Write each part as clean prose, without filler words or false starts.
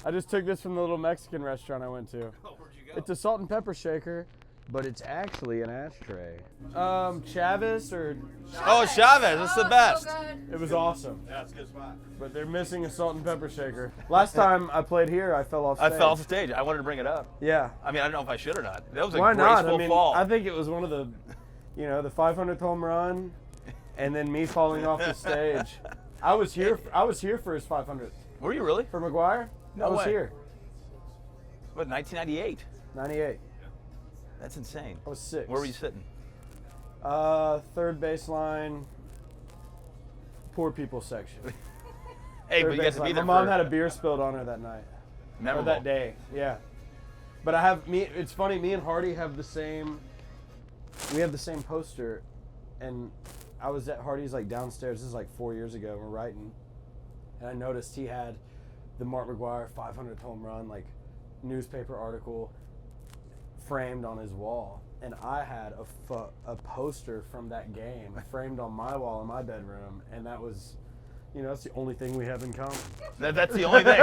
I just took this from the little Mexican restaurant I went to. Oh, where'd you go? It's a salt and pepper shaker, but it's actually an ashtray. Chavez or... Oh, Chavez, that's the best. So good. It was awesome. Yeah, it's a good spot. But they're missing a salt and pepper shaker. Last time I played here, I fell off stage. I fell off the stage. I wanted to bring it up. Yeah. I mean, I don't know if I should or not. That was a Why not? graceful I mean, fall. I think it was one of the, the 500th home run, and then me falling off the stage. I was here for his 500th. Were you really? For McGwire? No I was way. here. What, 1998? 98. That's insane. I was 6. Where were you sitting? Third baseline, poor people section. Hey, Third but you got to be baseline. there. My mom had a beer spilled on her that night. Memorable. Or that day, yeah. But it's funny, me and Hardy have the same poster, and I was at Hardy's like downstairs, this is like 4 years ago, we're writing, and I noticed he had the Mark McGwire 500th home run, like, newspaper article framed on his wall, and I had a poster from that game framed on my wall in my bedroom, and that was, that's the only thing we have in common. That's the only thing.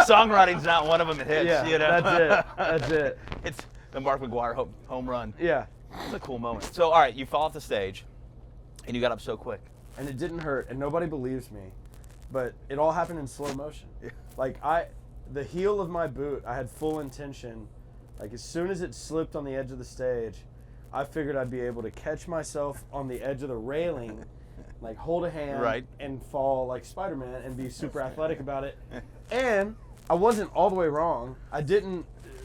Songwriting's not one of them. It hits. Yeah, that's it. It's the Mark McGwire home run. Yeah. It's a cool moment. So, all right, you fall off the stage, and you got up so quick. And it didn't hurt, and nobody believes me, but it all happened in slow motion. Yeah. Like the heel of my boot, I had full intention. Like as soon as it slipped on the edge of the stage, I figured I'd be able to catch myself on the edge of the railing, like hold a hand Right. and fall like Spider-Man and be super athletic about it. And I wasn't all the way wrong.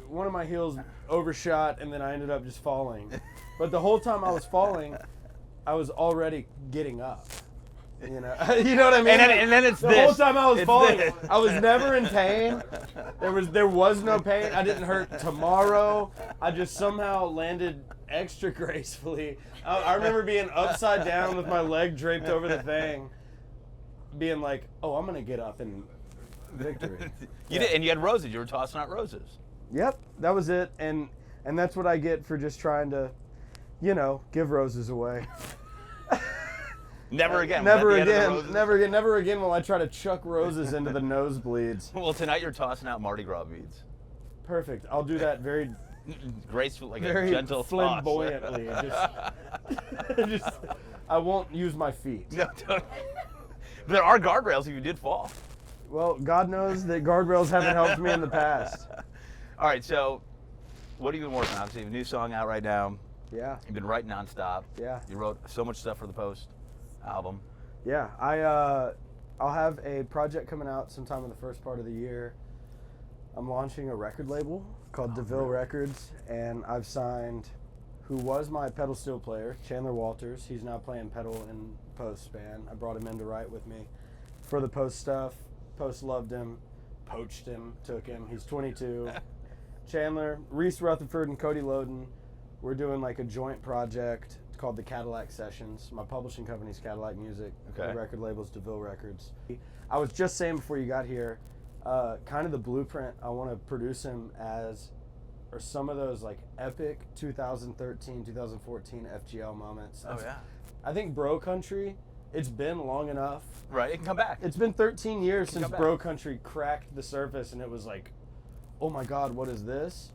One of my heels overshot and then I ended up just falling. But the whole time I was falling, I was already getting up. You know what I mean? And then it's the this. whole time I was It's falling, this. I was never in pain. There was no pain. I didn't hurt tomorrow. I just somehow landed extra gracefully. I remember being upside down with my leg draped over the thing, being like, "Oh, I'm gonna get up in victory." You did, and you had roses. You were tossing out roses. Yep, that was it, and that's what I get for just trying to, give roses away. Never again. Never Was that the end of the again. roses? Never again will I try to chuck roses into the nosebleeds. Well, tonight you're tossing out Mardi Gras beads. Perfect. I'll do that very, Graceful, like very a gentle toss. flamboyantly. just, I won't use my feet. No, don't. There are guardrails if you did fall. Well, God knows that guardrails haven't helped me in the past. All right, so what have you been working on? Obviously, you have a new song out right now. Yeah, You've been writing nonstop. yeah, You wrote so much stuff for the Post album. yeah. I'll have a project coming out sometime in the first part of the year. I'm launching a record label called DeVille Records, and I've signed who was my pedal steel player, Chandler Walters. He's now playing pedal in Post band. I brought him in to write with me for the Post stuff. Post loved him, poached him, took him. He's 22. Chandler, Reese Rutherford, and Cody Loden, we're doing like a joint project. It's called the Cadillac Sessions. My publishing company's Cadillac Music. Okay. The record label's DeVille Records. I was just saying before you got here, kind of the blueprint I want to produce him as, or some of those like epic 2013, 2014 FGL moments. Oh, yeah. I think Bro Country, it's been long enough. Right, it can come back. It's been 13 years come since back. Bro Country cracked the surface and it was like, oh my God, what is this?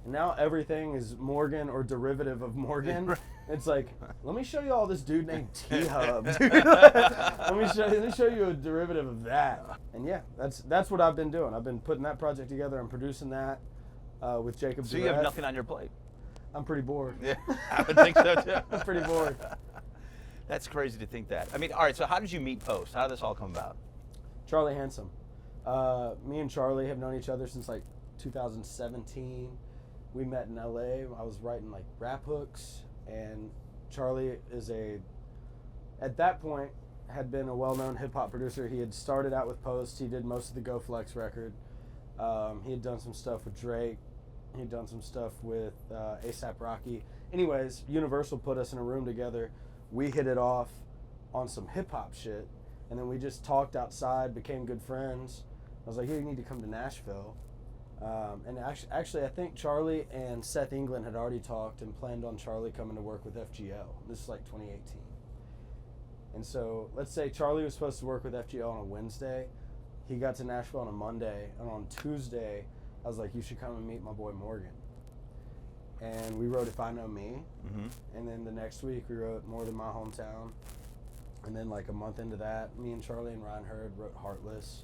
And now everything is Morgan or derivative of Morgan. It's like, let me show you all this dude named T-Hub. let me show you a derivative of that. And yeah, that's what I've been doing. I've been putting that project together and producing that with Jacob So you Durrett. have nothing on your plate. I'm pretty bored. Yeah, I would think so too. I'm pretty bored. That's crazy to think that. I mean, all right, so how did you meet Post? How did this all come about? Charlie Handsome. Me and Charlie have known each other since like 2017. We met in LA. I was writing like rap hooks, and Charlie is at that point, had been a well-known hip-hop producer. He had started out with Post. He did most of the Go Flex record. He had done some stuff with Drake. He had done some stuff with A$AP Rocky. Anyways, Universal put us in a room together. We hit it off on some hip-hop shit, and then we just talked outside, became good friends. I was like, hey, you need to come to Nashville. And actually, I think Charlie and Seth England had already talked and planned on Charlie coming to work with FGL. This is like 2018. And so let's say Charlie was supposed to work with FGL on a Wednesday. he got to Nashville on a Monday, and on Tuesday, I was like, you should come and meet my boy Morgan. And we wrote If I Know Me, and then the next week we wrote More Than My Hometown, and then like a month into that, me and Charlie and Ryan Hurd wrote Heartless,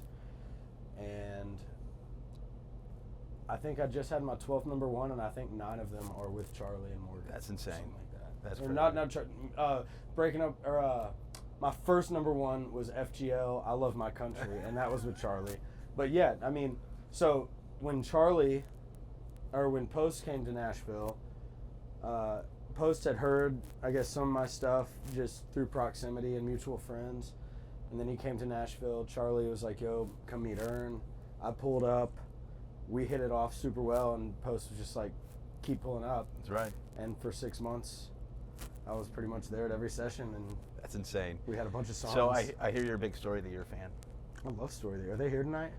and I think I just had my 12th number one, and I think 9 of them are with Charlie and Morgan. That's insane. Something like that. That's or crazy. not breaking up, or my first number one was FGL, I Love My Country, and that was with Charlie. But yeah, I mean, so when Post came to Nashville, Post had heard, I guess, some of my stuff just through proximity and mutual friends. And then he came to Nashville. Charlie was like, yo, come meet Ern. I pulled up. We hit it off super well, and Post was just like, keep pulling up. That's right. And for 6 months, I was pretty much there at every session, and that's insane. we had a bunch of songs. So I hear you're a big Story of the Year fan. I love Story of the Year. Are they here tonight?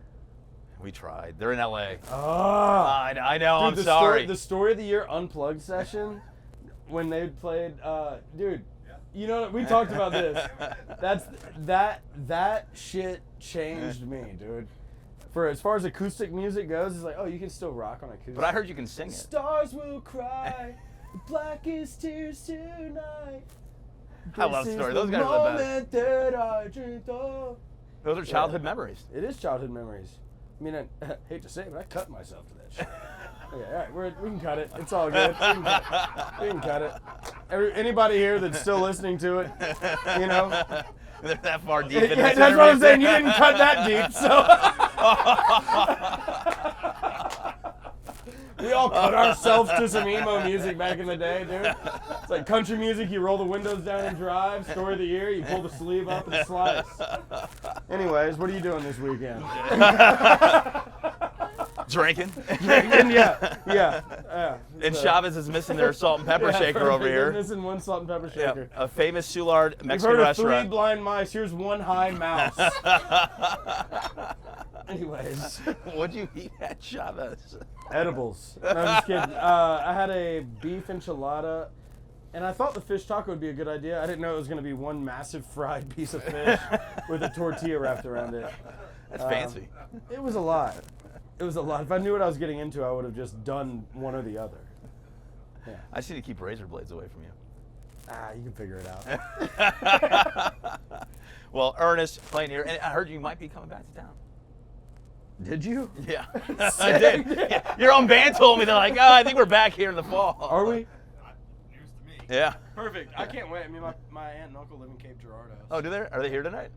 We tried. They're in LA. Oh, I know. dude, I'm sorry. The Story of the Year Unplugged session, when they played, dude, you know, we talked about this. That shit changed me, dude. For as far as acoustic music goes, it's like, oh, you can still rock on acoustic. But I heard you can sing it. Stars will cry, the blackest tears tonight. I love Story. Those guys are the best. That I dreamed of. Those are childhood memories. It is childhood memories. I mean, I hate to say it, but I cut myself to that shit. Okay, all right, we can cut it. It's all good. We can cut it. Anybody here that's still listening to it, you know? They're that far deep in Yeah, this that's what I'm interview. saying. You didn't cut that deep, so. We all cut ourselves to some emo music back in the day, dude. It's like country music, you roll the windows down and drive. Story of the Year, you pull the sleeve up and slice. Anyways, what are you doing this weekend? Drinking. Yeah. And Chavez is missing their salt and pepper shaker over here. Missing one salt and pepper Yeah, shaker. a famous Soulard You've Mexican heard of 3 restaurant. blind mice. Here's 1 high mouse. Anyways. What'd you eat at Chavez? Edibles. No, I'm just kidding. I had a beef enchilada, and I thought the fish taco would be a good idea. I didn't know it was going to be one massive fried piece of fish with a tortilla wrapped around it. That's fancy. It was a lot. If I knew what I was getting into, I would have just done one or the other. Yeah. I just need to keep razor blades away from you. You can figure it out. Well, Ernest playing here, and I heard you might be coming back to town. Did you? Yeah, I did. Yeah, your own band told me, they're like, oh, I think we're back here in the fall. Are we? News to me. Yeah. Perfect. I can't wait. I mean, my aunt and uncle live in Cape Girardeau. Oh, do they? Are they here tonight?